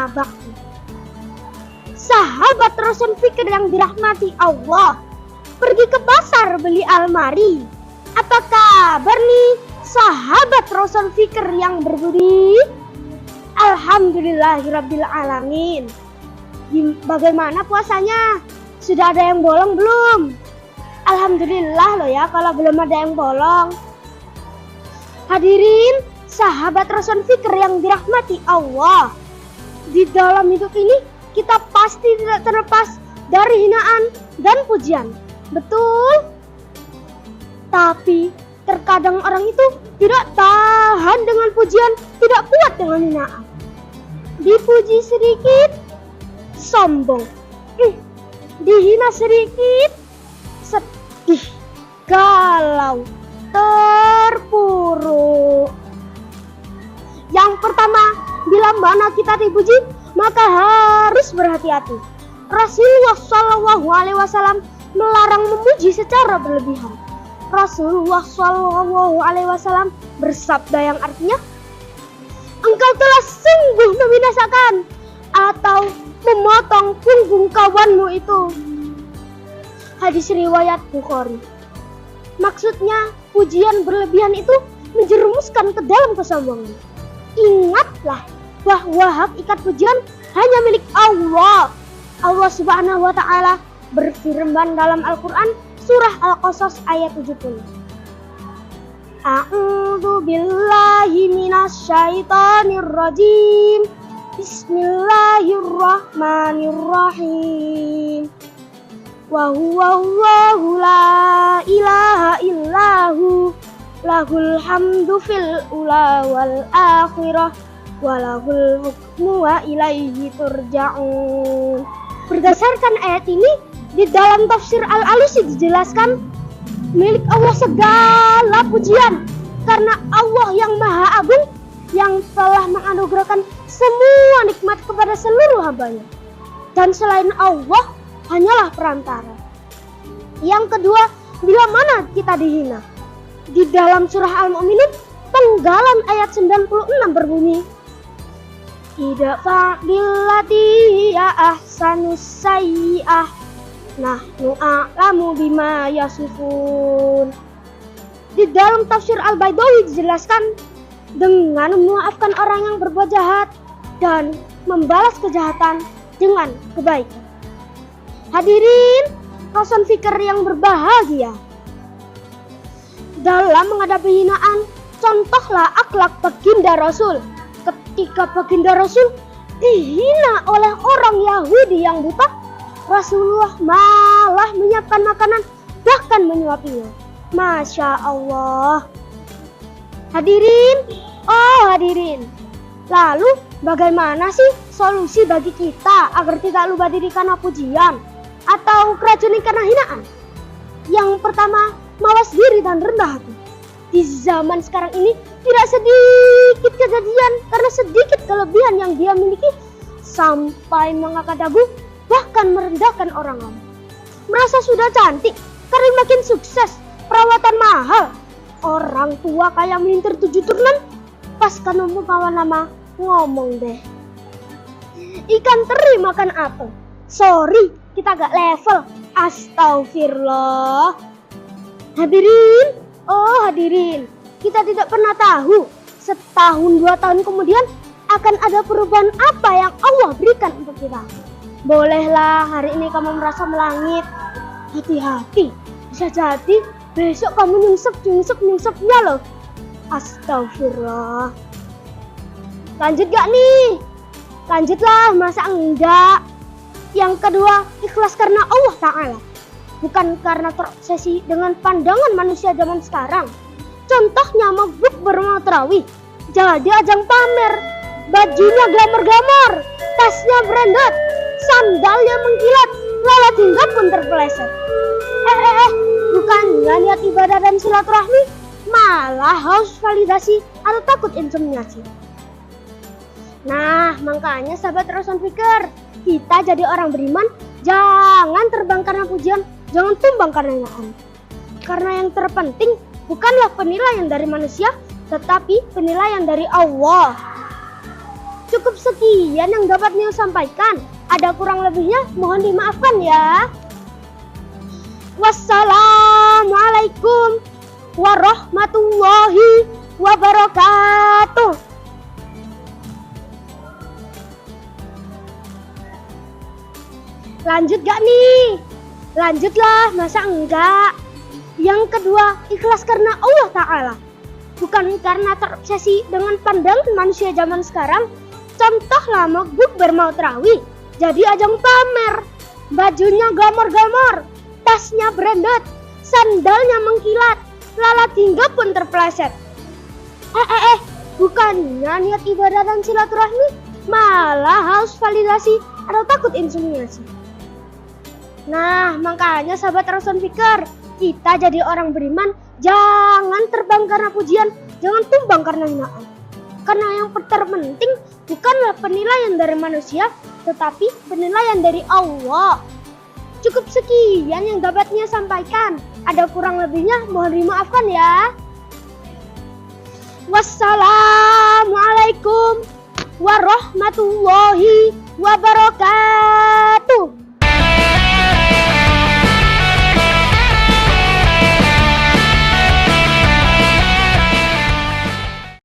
bakti. Sahabat Rasul Fikir yang dirahmati Allah, pergi ke pasar beli almari. Apa kabar nih sahabat Rasul Fikir yang berbudi? Alhamdulillahirabbil alamin. Bagaimana puasanya? Sudah ada yang bolong belum? Alhamdulillah loh ya kalau belum ada yang bolong. Hadirin sahabat Rasul Fikir yang dirahmati Allah, di dalam hidup ini kita pasti tidak terlepas dari hinaan dan pujian. Betul? Tapi terkadang orang itu tidak tahan dengan pujian, tidak kuat dengan hinaan. Dipuji sedikit, sombong. Dihina sedikit, sedih, galau, terpuruk. Yang pertama, bila mana kita dipuji, maka harus berhati-hati. Rasulullah SAW melarang memuji secara berlebihan. Rasulullah SAW bersabda yang artinya, engkau telah sungguh membinasakan atau memotong punggung kawanmu itu. Hadis riwayat Bukhari. Maksudnya pujian berlebihan itu menjerumuskan ke dalam kesombongan. Ingatlah bahwa hak ikat pujian hanya milik Allah. Allah Subhanahu wa taala berfirman dalam Al-Qur'an surah Al-Qasas ayat 70. A'udzu billahi minasyaitonir rajim. Bismillahirrahmanirrahim. Wa huwa Allahu la ilaha illahu lahul hamdu fil ula wal akhirah walahul hukmu wa ilaihi turja'un. Berdasarkan ayat ini, di dalam tafsir Al-Alusi dijelaskan milik Allah segala pujian, karena Allah yang Maha Agung yang telah menganugerahkan semua nikmat kepada seluruh hambanya, dan selain Allah hanyalah perantara. Yang kedua, bila mana kita dihina, di dalam surah Al-Mu'minun penggalan ayat 96 berbunyi, idfa billati ya ahsanus sayyi'ah nahnu a'lamu bima yasifun. Di dalam tafsir Al-Baidawi dijelaskan, dengan memaafkan orang yang berbuat jahat dan membalas kejahatan dengan kebaikan. Hadirin Rasul Fikir yang berbahagia, dalam menghadapi hinaan, contohlah akhlak baginda Rasul. Ketika baginda Rasul dihina oleh orang Yahudi yang buta, Rasulullah malah menyiapkan makanan, bahkan menyuapinya. Masya Allah. Hadirin, lalu bagaimana sih solusi bagi kita agar tidak lupa diri karena pujian atau keracuni karena hinaan? Yang pertama, mawas diri dan rendah hati. Di zaman sekarang ini tidak sedikit kejadian karena sedikit kelebihan yang dia miliki sampai mengangkat dagu, bahkan merendahkan orang lain. Merasa sudah cantik karena makin sukses, perawatan mahal. Orang tua kayak melintir 7 turunan, pas ketemu kawan lama ngomong deh, ikan teri makan apel. Sorry, kita gak level. Astagfirullah. Hadirin, kita tidak pernah tahu setahun 2 tahun kemudian akan ada perubahan apa yang Allah berikan untuk kita. Bolehlah hari ini kamu merasa melangit, hati-hati, bisa jadi besok kamu nyungsepnya loh. Astagfirullah. Lanjut gak nih? Lanjutlah, masa enggak? Yang kedua, ikhlas karena Allah Ta'ala, bukan karena terobsesi dengan pandangan manusia zaman sekarang. Contohnya mabuk bermalam tarawih jadi ajang pamer, bajunya glamor-glamor, tasnya branded, sandalnya mengkilat, lalat hingga pun terpeleset. Bukannya niat ibadah dan silaturahmi, malah haus validasi atau takut intimidasi. Nah, makanya sahabat Rasul Fikir, kita jadi orang beriman, jangan terbang karena pujian, jangan tumbang karena hinaan. Karena yang terpenting bukanlah penilaian dari manusia, tetapi penilaian dari Allah. Cukup sekian yang dapat Nio sampaikan. Ada kurang lebihnya mohon dimaafkan ya. Wassalamualaikum warahmatullahi wabarakatuh. Lanjut gak nih? Lanjutlah, masa enggak? Yang kedua, ikhlas karena Allah Ta'ala. Bukan karena terobsesi dengan pandangan manusia zaman sekarang. Contohlah mogok bermau terawih jadi ajang pamer. Bajunya glamor-glamor, tasnya branded, sandalnya mengkilat, lalat hingga pun terpeleset. Bukannya niat ibadah dan silaturahmi, malah haus validasi atau takut insinuasi. Nah, makanya sahabat Rasul Fikir, kita jadi orang beriman, jangan terbang karena pujian, jangan tumbang karena hinaan. Karena yang terpenting bukanlah penilaian dari manusia, tetapi penilaian dari Allah. Cukup sekian yang dapat Nia sampaikan. Ada kurang lebihnya mohon dimaafkan ya. Wassalamualaikum warahmatullahi wabarakatuh.